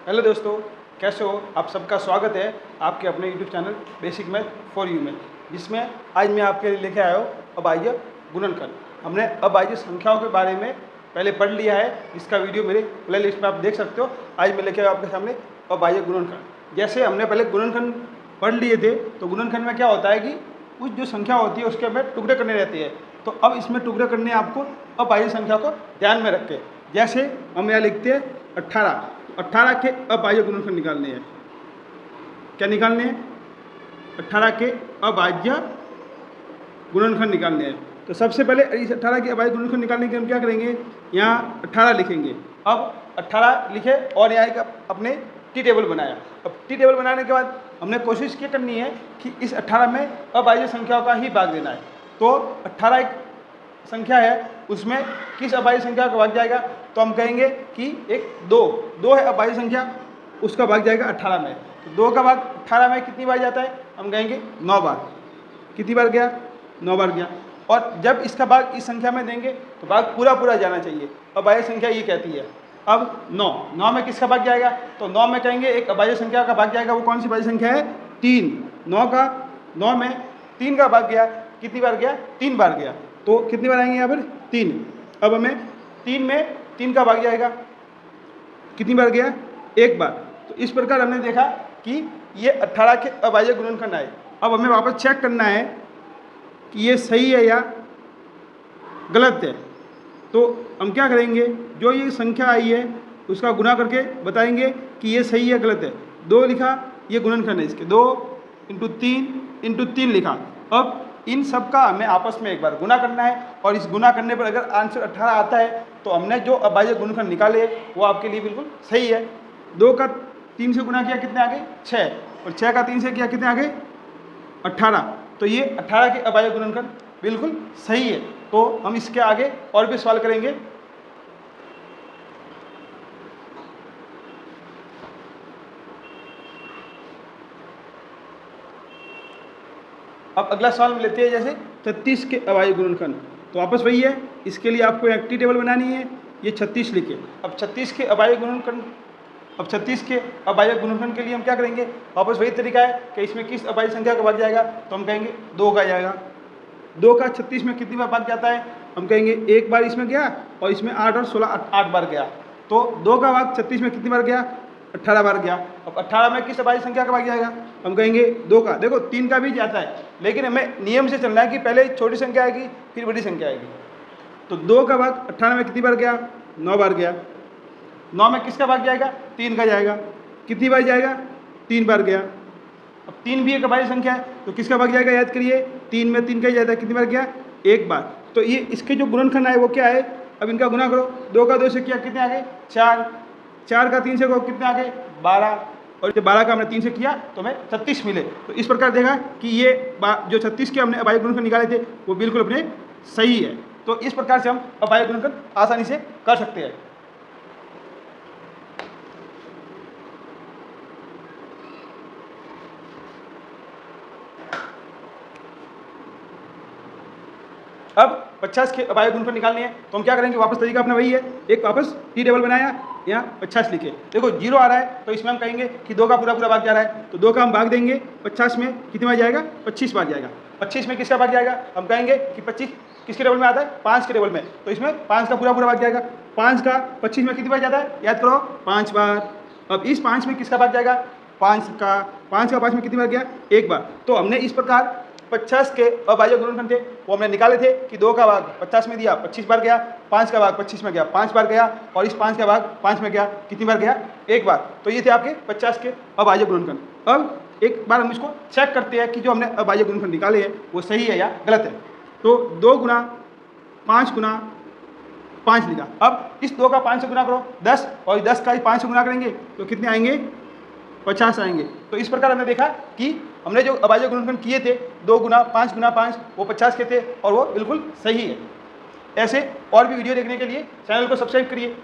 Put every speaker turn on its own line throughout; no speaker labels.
Hello दोस्तों, कैसे हो? आप सबका स्वागत है आपके अपने YouTube channel basic math for you में, जिसमें आज मैं आपके लिए लेके आया हूँ अबाह्य गुणनखंड। हमने अबाह्य संख्याओं के बारे में पहले पढ़ लिया है, इसका वीडियो मेरे प्ले लिस्ट में आप देख सकते हो। आज मैं लेके आया आपके सामने अबाह्य गुणनखंड। जैसे हमने पहले गुणनखंड पढ़ लिए थे, तो गुणनखंड में क्या होता है कि कुछ जो संख्या होती है उसके हमें टुकड़े करने रहते हैं। तो अब इसमें टुकड़े करने आपको अबाह्य संख्या को ध्यान में रख के, जैसे हम यहाँ लिखते हैं 18। 18 के अबाह्य गुणनखंड निकालने हैं। क्या निकालने हैं? 18 के अबाह्य गुणनखंड निकालने हैं। तो सबसे पहले इस 18 के अबाह्य गुणनखंड निकालने के हम क्या करेंगे, यहाँ 18 लिखेंगे। अब 18 लिखे और यहाँ एक अपने टी टेबल बनाया। अब टी टेबल बनाने के बाद हमने कोशिश ये करनी है कि इस 18 में अबाह्य संख्याओं का ही भाग देना है। तो 18 एक संख्या है, उसमें किस अबाह्य संख्या का भाग जाएगा? तो हम कहेंगे कि एक 2 है अबाह्य संख्या, उसका भाग जाएगा 18 में। तो 2 का भाग 18 में कितनी बार जाता है? हम कहेंगे 9 बार। कितनी बार गया? 9 बार गया। और जब इसका भाग इस संख्या में देंगे तो भाग पूरा पूरा जाना चाहिए। अबाह्य संख्या ये कहती है। अब 9 में किसका भाग जाएगा? तो 9 में कहेंगे एक अबाह्य संख्या का भाग जाएगा। वो कौन सी अबाह्य संख्या है? 3। 9 में 3 का भाग गया। कितनी बार गया? 3 बार गया। तो कितनी बार आएंगे यहाँ पर? 3। अब हमें 3 में 3 का भाग जाएगा। कितनी बार गया? 1 बार। तो इस प्रकार हमने देखा कि ये 18 के अबाह्य गुणनखंड आए। अब हमें वापस चेक करना है कि ये सही है या गलत है। तो हम क्या करेंगे, जो ये संख्या आई है उसका गुणा करके बताएंगे कि ये सही है गलत है। 2 लिखा, ये गुणनखंड है इसके। 2 × 3 लिखा। अब इन सब का हमें आपस में एक बार गुणा करना है, और इस गुणा करने पर अगर आंसर 18 आता है तो हमने जो अबाह्य गुणनखंड निकाले वो आपके लिए बिल्कुल सही है। 2 का 3 से गुणा किया, कितने आ गए? 6। और 6 का 3 से किया, कितने आ गए? 18। तो ये 18 के अबाह्य गुणनखंड बिल्कुल सही है। तो हम इसके आगे और भी सवाल करेंगे। अब अगला सवाल लेते हैं, जैसे 36 के अबाह्य गुणनखंड। तो वापस वही है, इसके लिए आपको एक टी टेबल बनानी है। ये 36 लिखे। अब 36 के अबाह्य गुणनखंड, अब 36 के अबाह्य गुणनखंड के लिए हम क्या करेंगे? वापस वही तरीका है कि इसमें किस अबाह्य संख्या का भाग जाएगा? तो हम कहेंगे 2 का जाएगा। 2 का 36 में कितनी बार भाग जाता है? हम कहेंगे 1 बार इसमें गया, और इसमें 8 और 16 8 बार गया। तो 2 का भाग 36 में कितनी बार गया? 18 बार गया। अब 18 में किस अबाह्य संख्या का भाग जाएगा? हम कहेंगे 2 का। देखो 3 का भी जाता है, लेकिन हमें नियम से चलना है कि पहले छोटी संख्या आएगी फिर बड़ी संख्या आएगी। तो 2 का भाग 18 में कितनी बार गया? 9 बार गया। 9 में किसका भाग जाएगा? 3 का जाएगा। कितनी बार जाएगा? 3 बार गया। अब 3 भी एक अबाह्य संख्या है, तो किसका भाग जाएगा? याद करिए, 3 में 3 का ही जाता है। कितनी बार गया? 1 बार। तो ये इसके जो गुणनखंड आए वो क्या है? अब इनका गुणा करो। 2 का 2 से किया, कितने आ गए? 4। 4 का 3 से करो, कितने आ गए? 12। और जब 12 का हमने 3 से किया तो हमें 36 मिले। तो इस प्रकार देखा कि ये जो 36 के हमने अबाह्य गुणनखंड निकाले थे वो बिल्कुल अपने सही है। तो इस प्रकार से हम अबाह्य गुणनखंड आसानी से कर सकते हैं। अब 50 के अबाह्य गुणनखंड निकालने हैं, तो हम क्या करेंगे? वापस तरीका अपना वही है। एक वापस टी टेबल बनाया, यहाँ 50 लिखे। देखो 0 आ रहा है, तो इसमें हम कहेंगे कि 2 का पूरा पूरा भाग जा रहा है। तो 2 का हम भाग देंगे 50 में, कितनी बार जाएगा? 25 बार जाएगा। 25 में किसका भाग जाएगा? हम कहेंगे कि 25 किसके टेबल में आता है? 5 के टेबल में। तो इसमें 5 का पूरा पूरा भाग जाएगा। 5 का 25 में कितनी बार जाता है? याद करो, 5 बार। अब इस 5 में किसका भाग जाएगा? 5 का 5 में कितनी बार गया? 1 बार। तो हमने इस प्रकार 50 के अबाह्य गुणनखंड थे वो हमने निकाले थे कि 2 का भाग 50 में दिया, 25 बार गया। 5 का भाग 25 में गया, 5 बार गया। और इस 5 का भाग 5 में गया, कितनी बार गया? 1 बार। तो ये थे आपके 50 के अबाह्य गुणनखंड। अब एक बार हम इसको चेक करते हैं कि जो हमने अबाह्य गुणनखंड निकाले हैं वो सही है या गलत है। तो 2 गुणा 5 गुणा 5 लिखा। अब इस 2 का 5 से गुणा करो 10, और 10 का 5 से गुणा करेंगे तो कितने आएंगे? 50 आएंगे। तो इस प्रकार हमने देखा कि हमने जो अबाह्य गुणनखंड किए थे 2 गुना 5 गुना 5 वो 50 के थे, और वो बिल्कुल सही है। ऐसे और भी वीडियो देखने के लिए चैनल को सब्सक्राइब करिए।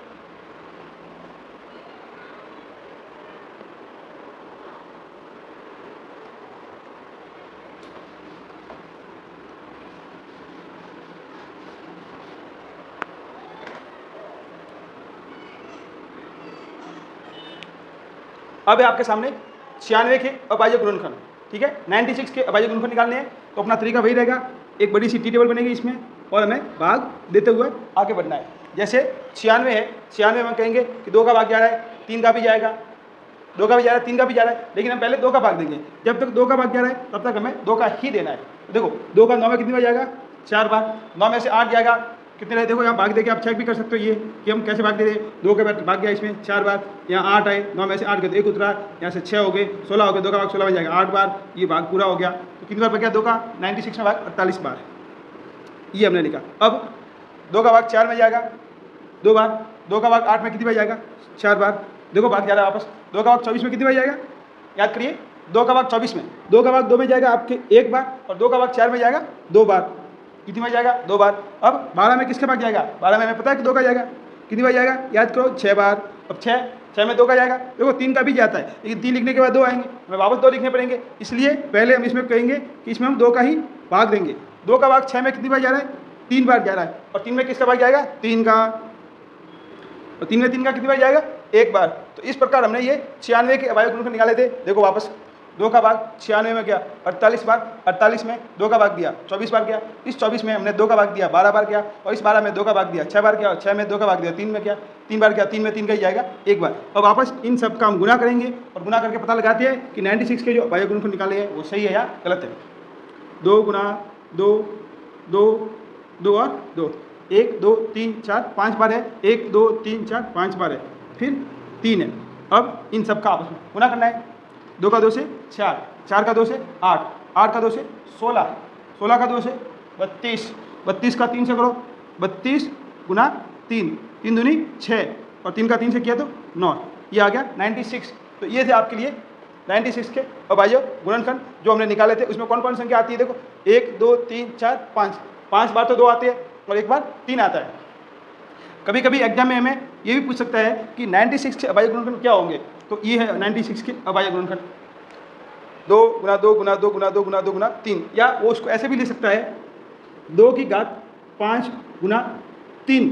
अब है आपके सामने 96 के अभाज्य गुणनखंड, ठीक है। 96 के अभाज्य गुणनखंड निकालने हैं तो अपना तरीका वही रहेगा, एक बड़ी सी टी टेबल बनेगी इसमें और हमें भाग देते हुए आगे बढ़ना है। जैसे 96 है, 96 में हम कहेंगे कि 2 का भाग जा रहा है, 3 का भी जाएगा, 2 का भी जा रहा है, 3 का भी जा रहा है, लेकिन हम पहले 2 का भाग देंगे। जब तक 2 का भाग जा रहा है तब तक हमें 2 का ही देना है। तो देखो 2 का 9 में कितनी बार जाएगा, 4 बार। 9 में से 8 जाएगा, कितने रहे देखो यहाँ भाग देके आप चेक भी कर सकते हो ये कि हम कैसे भाग दे रहे हैं। 2 के बाद भाग गया इसमें 4 बार, यहाँ 8 आए, 9 में से 8 गए तो 1 उतरा, यहाँ से 6 हो गए, 16 हो गए, 2 का भाग 16 में जाएगा 8 बार, ये भाग पूरा हो गया। तो कितनी बार बच गया 2 का, 96 में भाग 48 बार, ये हमने लिखा। अब 2 का भाग 4 में जाएगा 2 बार, 2 का भाग 8 में कितनी बार जाएगा, 4 बार। देखो भाग जा रहा है वापस, 2 का भाग 24 में कितनी बार जाएगा, याद करिए 2 का भाग 24 में, 2 का भाग 2 में जाएगा आपके 1 बार और 2 का भाग 4 में जाएगा 2 बार। कितनी बार जाएगा, 2 बार। अब 12 में किसके भाग जाएगा, 12 में हमें पता है कि 2 का जाएगा, कितनी बार जाएगा याद करो 6 बार। अब 6 में 2 का जाएगा, देखो 3 का भी जाता है, लेकिन 3 लिखने के बाद 2 आएंगे, हमें वापस 2 लिखने पड़ेंगे, इसलिए पहले हम इसमें कहेंगे कि इसमें हम 2 का ही भाग देंगे। 2 का भाग 6 में कितनी बार जा रहा है, 3 बार जा रहा है, और 3 में किसका भाग जाएगा, 3 का, और 3 में 3 का कितनी बार जाएगा, 1 बार। तो इस प्रकार हमने ये 96 के अभाज्य गुणनखंड निकाले थे। देखो वापस 2 का भाग 96 में गया 48 बार, 48 में 2 का भाग दिया 24 बार गया, इस 24 में हमने 2 का भाग दिया 12 बार गया, और इस 12 में 2 का भाग दिया 6 बार गया, और 6 में 2 का भाग दिया 3 में गया 3 बार गया, 3 में 3 का ही जाएगा 1 बार। और वापस इन सब का हम गुना करेंगे और गुना करके पता लगाते हैं कि 96 के जो अभाज्य गुणनखंड निकाले हैं वो सही है या गलत है। 2 गुना 2, 2, 2 और 2, 1 2 3 4 5 बार है, 1 2 3 4 5 बार है, फिर 3 है। अब इन सब का आपस में गुना करना है। 2 का 2 से 4, 4 का 2 से 8, 8 का 2 से 16, 16 का 2 से 32, 32 का 3 से करो 32 गुना 3, 3 दूनी 6, और 3 का 3 से किया तो 9, ये आ गया 96। तो ये थे आपके लिए 96 के अभाज्य गुणनखंड जो हमने निकाले थे। उसमें कौन कौन संख्या आती है, देखो 1 2 3 4 5, 5 बार तो 2 आती है और 1 बार 3 आता है। कभी कभी एग्जाम में हमें ये भी पूछ सकता है कि 96 के अभाज्य गुणनखंड क्या होंगे, तो ये है 96 के अभाज्य गुणनखंड 2 गुना 2 गुना 2 गुना 2 गुना 2 गुना 3, या वो उसको ऐसे भी लिख सकता है 2 की घात 5 गुना 3।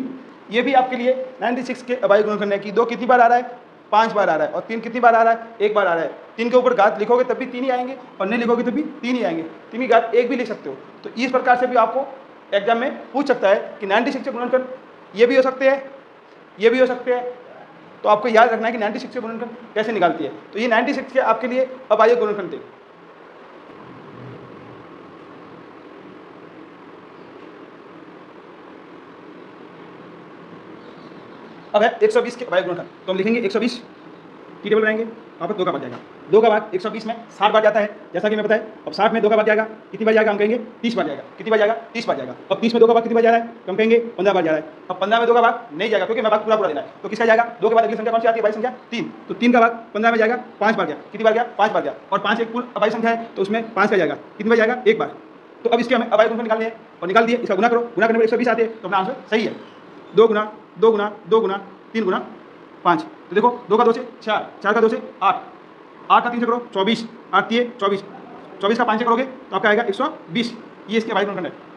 ये भी आपके लिए 96 के अभाज्य गुणनखंड है कि 2 कितनी बार आ रहा है, 5 बार आ रहा है, और 3 कितनी बार आ रहा है, 1 बार आ रहा है। 3 के ऊपर घात लिखोगे तब भी 3 ही आएंगे, और नहीं लिखोगे तब भी 3 ही आएंगे। 3 की घात 1 भी लिख सकते हो। तो इस प्रकार से भी आपको एग्जाम में पूछ सकता है कि 96 के गुणनखंड ये भी हो सकते हैं, ये भी हो सकते हैं। तो आपको याद रखना है कि 96 के गुणनखंड कैसे निकालती है। तो ये 96 के आपके लिए अभाज्य गुणनखंड थे। अब है 120 के अभाज्य गुणनखंड, तो हम लिखेंगे 120 टी टेबल बनाएंगे, वहाँ पर 2 का भाग जाएगा। 2 का भाग 120 में 60 बार जाता है, जैसा कि मैं बताया। अब 60 में 2 का भाग जाएगा, कितनी बार जाएगा, हम कहेंगे 30 बार जाएगा। कितनी बार जाएगा, 30 बार जाएगा। अब 30 में 2 का भाग कितनी बार जा रहा है, तो हम कहेंगे 15 बार जा रहा है। अब 15 में 2 का भाग नहीं जाएगा क्योंकि मैं भाग पूरा देना है, तो किसका जाएगा, 2 के बाद अगली संख्या कौन सी आती है, अभाज्य संख्या 3। तो 3 का भाग 15 में जाएगा, 5 बार गया। कितनी बार गया, 5 बार गया, और 5 एक कुल अभाज्य संख्या है तो उसमें 5 का जाएगा। कितनी बार जाएगा, 1 बार। तो अब इसके हमें अभाज्य गुणनखंड निकालने हैं, और निकाल दिए, इसका गुना करो, गुना करने में 120 आते हैं, तो अपना आंसर सही है। 2 गुना 2 गुना 2 गुना 3 गुना 5। तो देखो 2 का 2 से 4, 4 का 2 से 8, 8 का 3 से करो 24, 8 3 24, 24 का 5 से करोगे तो आपका आएगा 120। ये इसके अभाज्य गुणनखंड है।